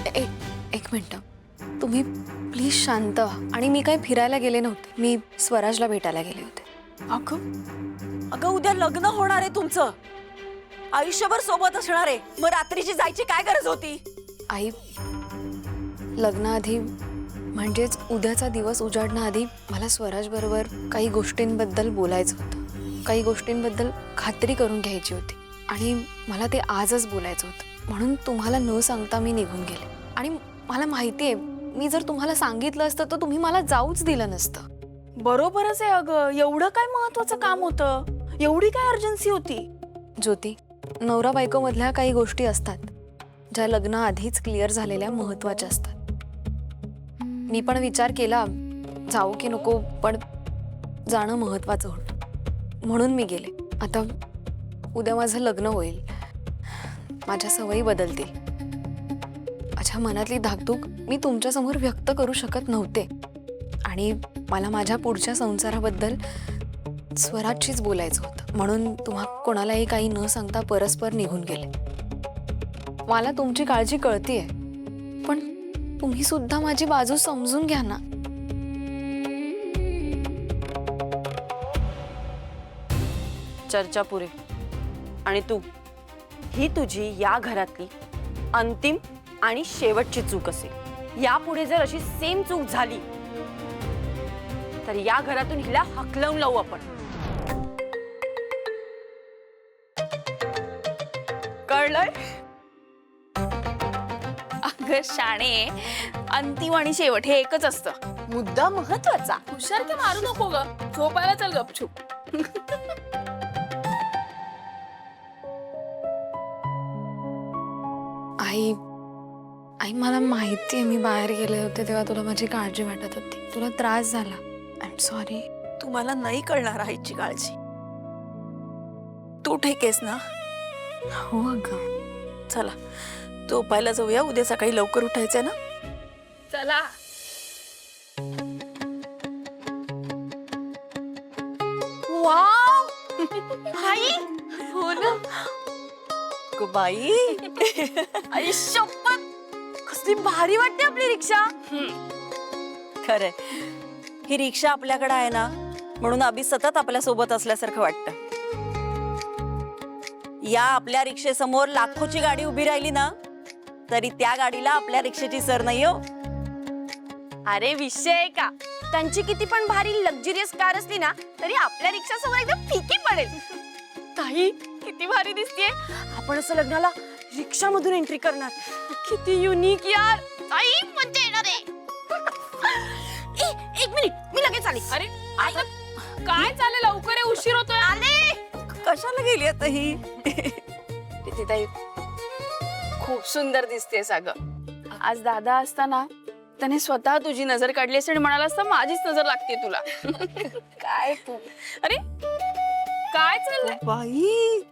एक मिनिट, तुम्ही प्लीज शांत व्हा. आणि मी काही फिरायला गेले नव्हते, मी स्वराजला भेटायला गेले होते. अगं उद्या लग्न होणार आहे तुमचं, आयुष्यभर सोबत असणार आहे, मग रात्रीची जायची काय गरज होती? आई, लग्नाआधी म्हणजेच उद्याचा दिवस उजाडण्याआधी मला स्वराज बरोबर काही गोष्टींबद्दल बोलायचं होतं, काही गोष्टींबद्दल खात्री करून घ्यायची होती. आणि मला ते आजच बोलायचं होतं, म्हणून तुम्हाला न सांगता मी निघून गेले. आणि मला माहिती आहे, मी जर तुम्हाला सांगितलं असतं तर तुम्ही मला जाऊच दिलं नसतं. बरोबरच आहे अगं, एवढं काय महत्वाचं काम होतं, एवढी काय अर्जन्सी होती? ज्योती, नवरा बायको मधल्या काही गोष्टी असतात ज्या लग्नाआधीच क्लिअर झालेल्या महत्वाच्या असतात. मी पण विचार केला जाऊ की नको, पण जाणं महत्वाचं होतं, म्हणून मी गेले. आता उद्या माझं लग्न होईल, माझ्या सवयी बदलतील. माझ्या मनातली धाकधूक मी तुमच्यासमोर व्यक्त करू शकत नव्हते. आणि मला माझ्या पुढच्या संसाराबद्दल स्वराजशीच बोलायचं होतं, म्हणून तुम्हा कोणालाही काही न सांगता परस्पर निघून गेले. मला तुमची काळजी कळतीये, पण तुम्ही सुद्धा माझी बाजू समजून घ्या ना. चर्चा पुरे. आणि तू, ही तुझी या घरातली अंतिम आणि शेवटची चूक असेल. यापुढे जर अशी सेम चूक झाली तर या घरातून हिला हकलवून लावू आपण. कळलंय? अगं शाणे, अंतिम आणि शेवट हे एकच असतं. मुद्दा महत्वाचा. हुशार ते मारू नको ग, झोपायला चल गपचूप. आई, आई मला माहिती आहे, मी बाहेर गेले होते तेव्हा तुला माझी काळजी वाटत होती, तुला त्रास झाला. I am sorry. तुम्हाला नाही कळणार आईची काळजी. तू ठीक आहेस ना? हो अगं. चला झोपायला जाऊया, उद्या सकाळी लवकर उठायचंय ना. चला. वाव आई, हो ना. बाई आई शपथ, कसली भारी वाटते आपली रिक्षा. खरंय, ही रिक्षा आपल्याकडे आहे ना, म्हणून अभि सतत आपल्या सोबत असल्यासारखं वाटतं. या आपल्या रिक्षेसमोर लाखोची गाडी उभी राहिली ना, तरी त्या गाडीला आपल्या रिक्षेची सर नाही हो. अरे विषय आहे का, त्यांची किती पण भारी लक्झरियस कार असली ना, तरी आपल्या रिक्षासमोर एकदम फिकी पडेल. ताई किती भारी दिसतेय. आपण असं लग्नाला रिक्षा मधून एंट्री करणार, किती युनिक यार. आई मजा येणार आहे. एक मिनिट, मी लगेच आली. अरे आता काय चालेल, लवकर ये, उशीर होतोय. आले. कशाला गेली आता ही? ताई खूप सुंदर दिसतेस अगं. आज दादा असताना त्याने स्वतः तुझी नजर काढली असती आणि म्हणाला असता माझीच नजर लागते तुला. काय तू, अरे काय चाललंय बाई?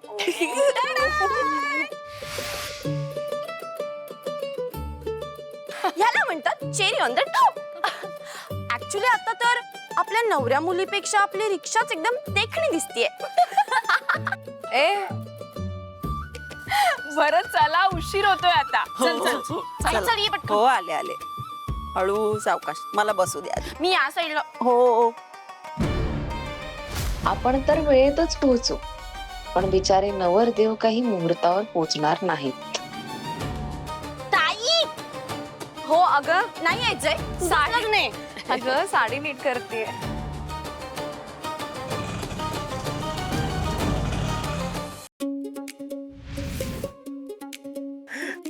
याला म्हणतात cherry on the top. Actually आता तर आपल्या नवऱ्या मुलीपेक्षा आपली रिक्षाच एकदम देखणी दिसतीये. बरं चला, उशीर होतोय आता. चल चल चल चल, ये पटकन. हो आले आले. हळू सावकाश, मला बसू द्या. मी या साईडला. हो. आपण तर वेळेतच पोहोचू, पण बिचारे नवरदेव काही मुहूर्तावर पोहोचणार नाहीत. ताई, हो अगं नाही यायचंय, साडी नाही. अगं साडी नीट करते.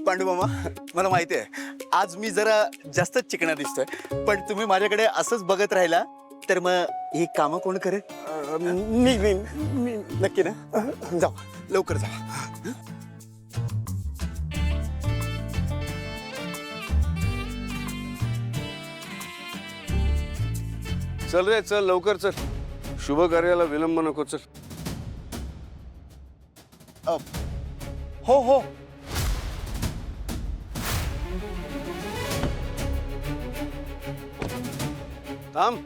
पांडुमामा, मला माहिती आहे आज मी जरा जास्तच चिकना दिसतोय, पण तुम्ही माझ्याकडे असंच बघत राहिला तर मग ही कामं कोण करेल? मी नक्की ना. जाऊ, लवकर जा. चल रे चल, लवकर चल, शुभ कार्याला विलंब नको. चल. हो हो. थांब.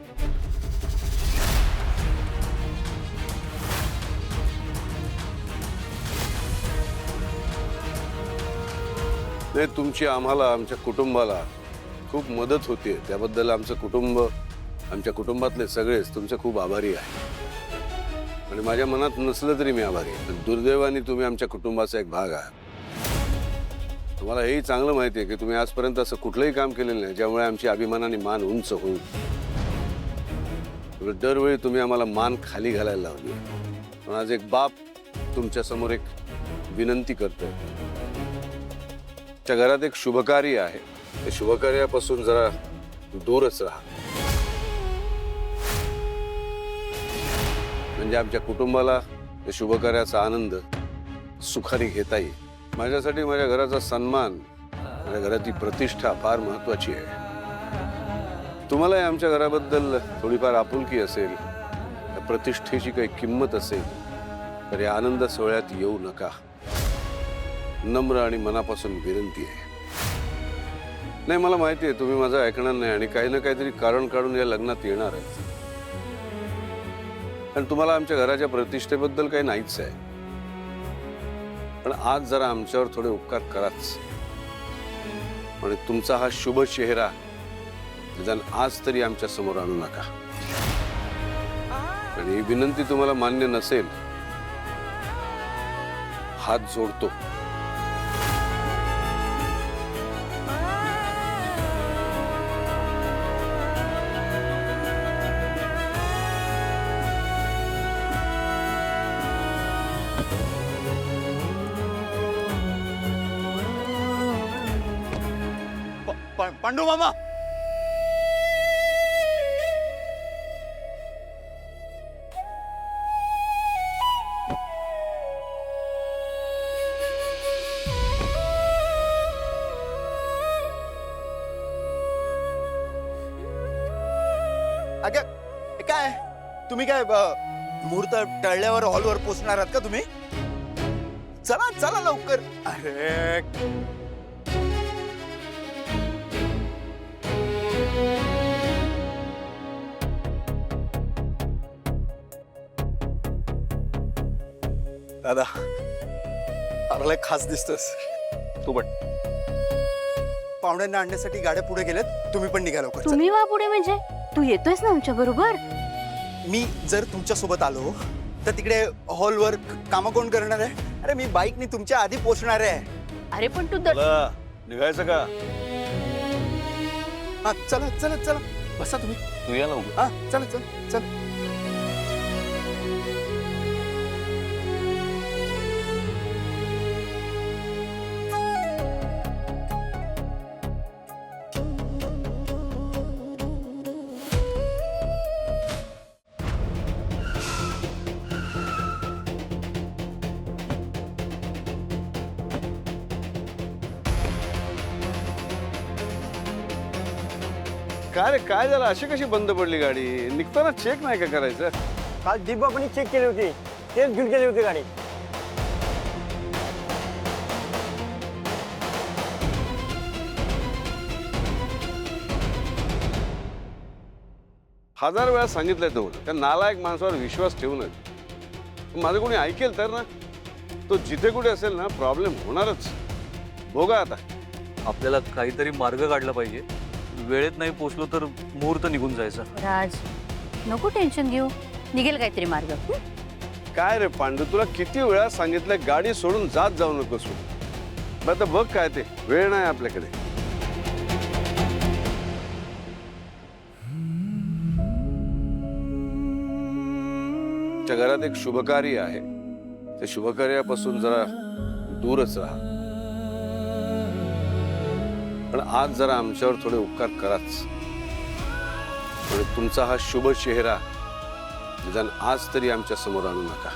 नाही, तुमची आम्हाला, आमच्या कुटुंबाला खूप मदत होते, त्याबद्दल आमचं कुटुंब, आमच्या कुटुंबातले सगळेच तुमचे खूप आभारी आहे. आणि माझ्या मनात नसलं तरी मी आभारी आहे. पण दुर्दैवाने तुम्ही आमच्या कुटुंबाचा एक भाग आहात. तुम्हाला हेही चांगलं माहिती आहे की तुम्ही आजपर्यंत असं कुठलंही काम केलेलं नाही ज्यामुळे आमची अभिमानाने मान उंच होईल. दरवेळी तुम्ही आम्हाला मान खाली घालायला लावली. पण आज एक बाप तुमच्या समोर एक विनंती करतोय. त्या घरात एक शुभकार्य आहे, त्या शुभकार्यापासून जरा दूरच राहा, म्हणजे आमच्या कुटुंबाला त्या शुभकार्याचा आनंद सुखाने घेता येईल. माझ्यासाठी माझ्या घराचा सन्मान, माझ्या घराची प्रतिष्ठा फार महत्वाची आहे. तुम्हालाही आमच्या घराबद्दल थोडीफार आपुलकी असेल, त्या प्रतिष्ठेची काही किंमत असेल तर या आनंद सोहळ्यात येऊ नका. नम्र आणि मनापासून विनंती आहे. नाही, मला माहिती आहे तुम्ही माझं ऐकणार नाही आणि काही ना काहीतरी कारण काढून या लग्नात येणार आहे. आणि तुम्हाला आमच्या घराच्या प्रतिष्ठेबद्दल काही नाहीच आहे. पण आज जरा आमच्यावर थोडे उपकार कराच. आणि तुमचा हा शुभ चेहरा निदान आज तरी आमच्या समोर आणू नका. आणि ही विनंती तुम्हाला मान्य नसेल, हात जोडतो. पांडू मामा, अगं हे काय तुम्ही काय मुहूर्त टळल्यावर हॉलवर पोचणार आहात का तुम्ही? चला चला लवकर. अरे दादा, अरे खास दिसतोस तू. पण पाहुण्यांना आणण्यासाठी गाड्या पुढे गेल्यात, तुम्ही पण निघा लवकर. तुम्ही वा पुढे म्हणजे तू येतोयस ना आमच्या बरोबर? मी जर तुमच्या सोबत आलो तर तिकडे हॉलवर काम कोण करणार आहे? अरे मी बाईकनी तुमच्या आधी पोहोचणार आहे. अरे पण तू निघायचं का? हा चला चला चला, बसा तुम्ही. तू या लवकर. हा चला चला चला. काय रे, काय झालं? अशी कशी बंद पडली गाडी? निघताना चेक नाही का करायचं? काल दीपबाबांनी चेक केली होती, तेच घेऊन गेली होती गाडी. हजार वेळा सांगितलंय तुम्हाला त्या नालायक माणसावर विश्वास ठेवू नये. माझं कोणी ऐकेल तर ना, तो जिथे कुठे असेल ना प्रॉब्लेम होणारच. बघा आता, आपल्याला काहीतरी मार्ग काढला पाहिजे. वेळेत नाही पोचलो तर मुहूर्त निघून जायचा. राज नको टेन्शन घेऊ, निघेल काहीतरी मार्ग. काय रे पांडू, तुला किती वेळा सांगितलं गाडी सोडून जात जाऊ नकोस. आता बघ काय ते, वेळ नाही आपल्याकडे. त्या घरात एक शुभकार्य आहे, त्या शुभकार्यापासून जरा दूरच राहा. पण आज जरा आमच्यावर थोडे उपकार कराच. आणि तुमचा हा शुभ चेहरा निदान आज तरी आमच्या समोर आणू नका.